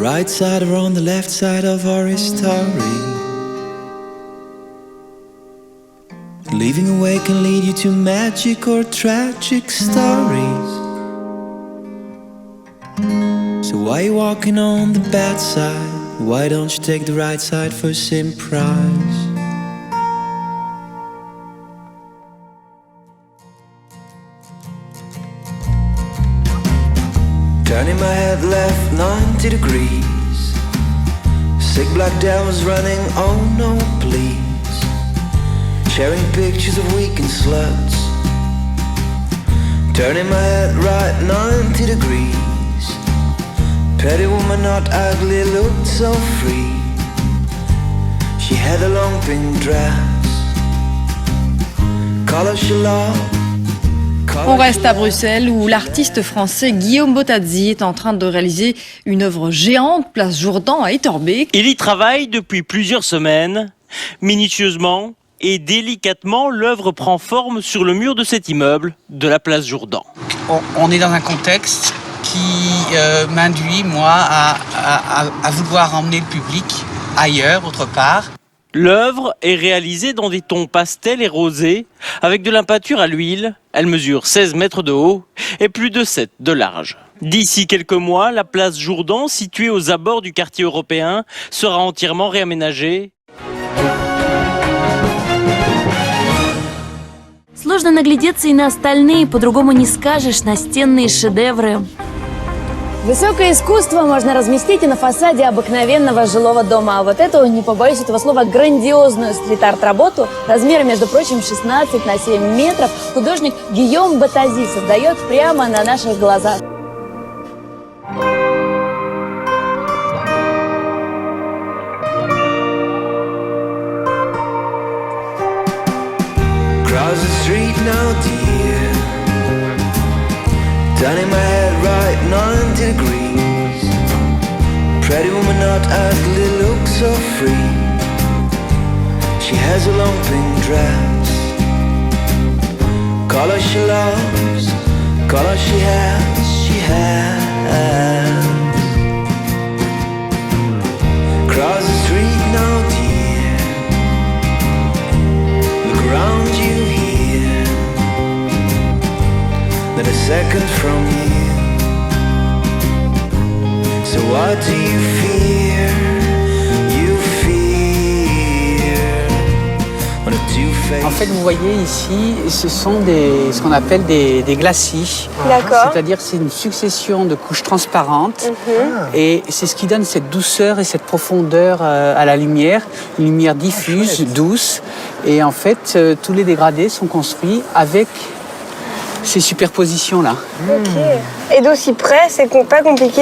right side or on the left side of our story. Leaving away can lead you to magic or tragic stories. So why you walking on the bad side? Why don't you take the right side for the same price? Turning my head left 90 degrees. Sick black devils running, oh no please. Sharing pictures of weekend sluts. Turning my head right 90 degrees. Pretty woman, not ugly, looked so free. She had a long pink dress. Color she loved. On reste à Bruxelles où l'artiste français Guillaume Bottazzi est en train de réaliser une œuvre géante, place Jourdan à Etterbeek. Il y travaille depuis plusieurs semaines. Minutieusement et délicatement, l'œuvre prend forme sur le mur de cet immeuble de la place Jourdan. On est dans un contexte qui m'induit, moi, à vouloir emmener le public ailleurs, autre part. L'œuvre est réalisée dans des tons pastels et rosés, avec de la peinture à l'huile. Elle mesure 16 mètres de haut et plus de 7 de large. D'ici quelques mois, la place Jourdan, située aux abords du quartier européen, sera entièrement réaménagée. Сложно наглядеться и на остальные, по-другому не скажешь, настенные шедевры. Высокое искусство можно разместить и на фасаде обыкновенного жилого дома. А вот эту, не побоюсь этого слова, грандиозную стрит-арт-работу размером, между прочим, 16 на 7 метров художник Гийом Боттаззи создает прямо на наших глазах. Cross the street now, dear. Turning my head right 90 degrees. Pretty woman, not ugly, looks so free. She has a long pink dress. Color she loves, color she has, she has. Cross the street now, dear. Look around you here. Not a second from you. So what do you fear? You fear. On a two-faced. En fait, vous voyez ici, ce sont ce qu'on appelle des glacis. D'accord. C'est-à-dire c'est une succession de couches transparentes. Et c'est ce qui donne cette douceur et cette profondeur à la lumière. Une lumière diffuse, douce. Et en fait, tous les dégradés sont construits avec ces superpositions-là. Ok. Et d'aussi près, c'est pas compliqué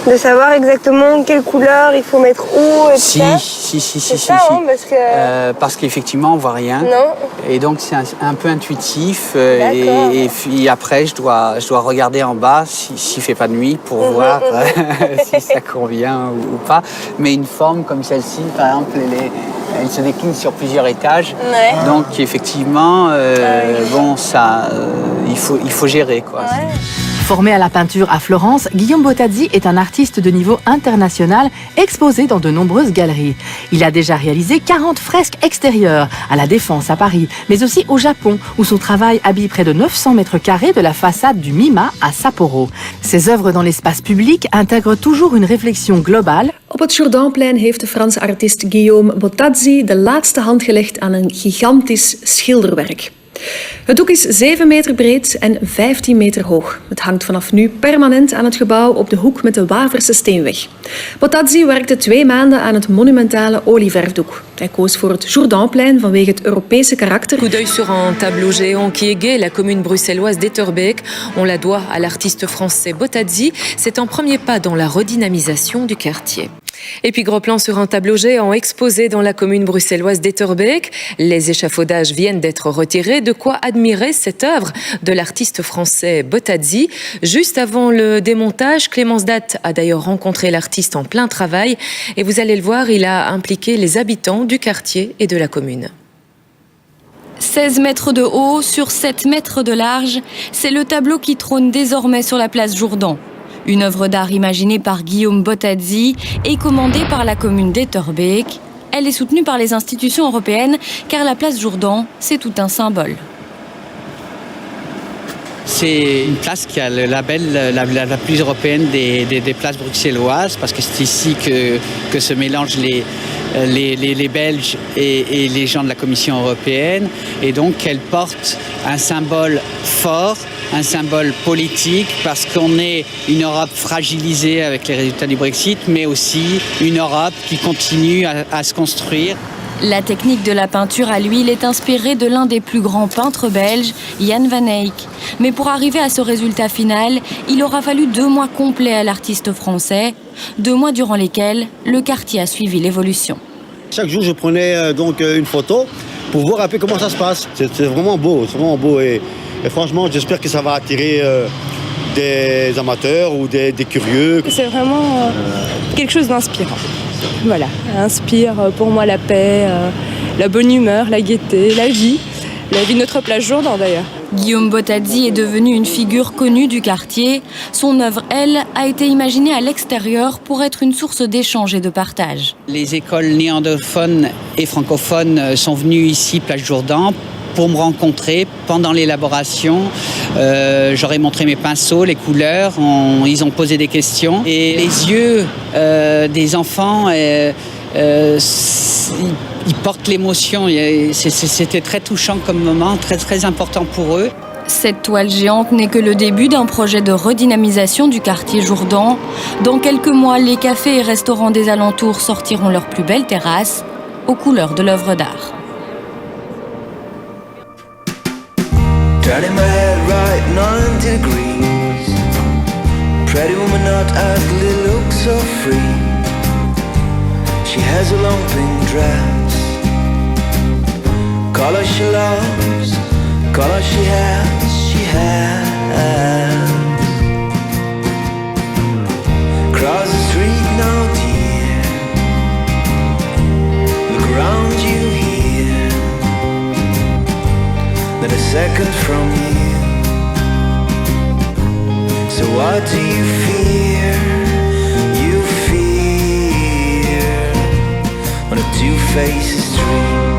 de savoir exactement quelle couleur il faut mettre où et Si. C'est ça, hein, parce qu'effectivement, on voit rien. Non. Et donc, c'est un peu intuitif. D'accord. Et puis après, je dois regarder en bas s'il fait pas de nuit pour voir si ça convient ou pas. Mais une forme comme celle-ci, par exemple, elle se décline sur plusieurs étages. Ouais. Donc, effectivement, bon, ça, il faut gérer, quoi. Ouais. Formé à la peinture à Florence, Guillaume Bottazzi est un artiste de niveau international exposé dans de nombreuses galeries. Il a déjà réalisé 40 fresques extérieures à la Défense à Paris, mais aussi au Japon, où son travail habille près de 900 mètres carrés de la façade du Mima à Sapporo. Ses œuvres dans l'espace public intègrent toujours une réflexion globale. Op het Jourdainplein heeft de Franse artiest Guillaume Bottazzi de laatste hand gelegd aan een gigantisch schilderwerk. Het doek is 7 meter breed en 15 meter hoog. Het hangt vanaf nu permanent aan het gebouw op de hoek met de Waverse Steenweg. Bottazzi werkte 2 maanden aan het monumentale olieverfdoek. Hij koos voor het Jourdainplein vanwege het Europese karakter. Coup d'œil sur un tableau géant qui égaye la commune bruxelloise d'Etterbeek. On la doit à l'artiste français Bottazzi. C'est un premier pas dans la redynamisation du quartier. Et puis gros plan sur un tableau géant exposé dans la commune bruxelloise d'Etterbeek. Les échafaudages viennent d'être retirés, de quoi admirer cette œuvre de l'artiste français Bottazzi. Juste avant le démontage, Clémence Datt a d'ailleurs rencontré l'artiste en plein travail et vous allez le voir, il a impliqué les habitants du quartier et de la commune. 16 mètres de haut sur 7 mètres de large, c'est le tableau qui trône désormais sur la place Jourdan. Une œuvre d'art imaginée par Guillaume Bottazzi et commandée par la commune d'Etterbeek. Elle est soutenue par les institutions européennes car la place Jourdan, c'est tout un symbole. C'est une place qui a le label la plus européenne des places bruxelloises parce que c'est ici que se mélangent les Belges et les gens de la Commission européenne. Et donc elle porte un symbole fort, un symbole politique parce qu'on est une Europe fragilisée avec les résultats du Brexit, mais aussi une Europe qui continue à se construire. La technique de la peinture à l'huile est inspirée de l'un des plus grands peintres belges, Jan van Eyck. Mais pour arriver à ce résultat final, il aura fallu 2 mois complets à l'artiste français, 2 mois durant lesquels le quartier a suivi l'évolution. Chaque jour, je prenais donc une photo pour voir un peu comment ça se passe. C'est vraiment beau, et franchement, j'espère que ça va attirer des amateurs ou des curieux. C'est vraiment quelque chose d'inspirant. Voilà, inspire pour moi la paix, la bonne humeur, la gaieté, la vie de notre place Jourdan d'ailleurs. Guillaume Bottazzi est devenu une figure connue du quartier. Son œuvre, elle, a été imaginée à l'extérieur pour être une source d'échange et de partage. Les écoles néerlandophones et francophones sont venues ici, place Jourdan, pour me rencontrer pendant l'élaboration. J'aurais montré mes pinceaux, les couleurs, ils ont posé des questions. Et les yeux des enfants, ils portent l'émotion. C'était très touchant comme moment, très, très important pour eux. Cette toile géante n'est que le début d'un projet de redynamisation du quartier Jourdan. Dans quelques mois, les cafés et restaurants des alentours sortiront leurs plus belles terrasses aux couleurs de l'œuvre d'art. Turning my head right 90 degrees. Pretty woman not ugly, looks so free. She has a long pink dress. Color she loves, color she has, she has. Cross the street now, dear. Look around you here. Then a second from you. So what do you fear? You fear on a two-faced street.